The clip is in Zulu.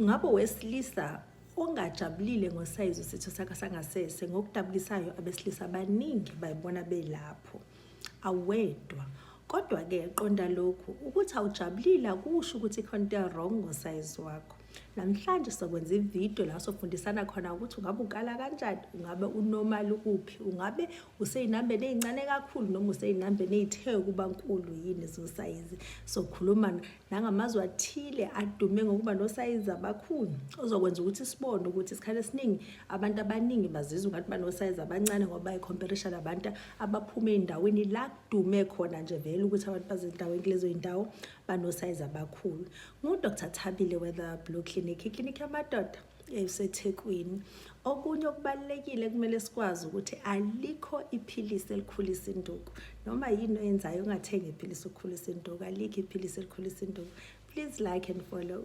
Ngabe wesilisa ongajabulile ngosayizi wesitho sakhe sangasese, ngokudabukisayo abesilisa abaningi bayibona belapho, awedwa. Kodwa-ke qonda lokhu, ukuthi awujabulile akusho ukuthi ikhona into wrong ngosayizi wakho. Namhlanje sizokwenza ividiyo la sofundisana khona ukuthi ungabe ukala kanjani, ungabe unormal kuphi, ungabe usey'nambeni ey'ncane kakhulu noma usey'nambeni ey'the ukuba nkulu yini zosayizi. Sokhuluma nangamazwe athile adume ngokuba nosayizi abakhulu, ozokwenza ukuthi sibone ukuthi isikhathi esiningi abantu abaningi bazizwa ngathi banosayizi abancane ngoba bayikhomparisha nabantu abaphume ey'ndaweni la kudume khona nje vele ukuthi abantu bazendaweni kulezo y'ndawo banosayizi abakhulu. Ngu-Dr. Thabile Weather Blue Clinic, iklinikhi yamadoda eseThekwini. Okunye okubalulekile kumele sikwazi ukuthi alikho iphilisi elikhulisa induku. Noma yini oyenzayo ungathengi iphilisi ukukhulisa induku, alikho iphilisi elikhulisa induku. Please like and follow.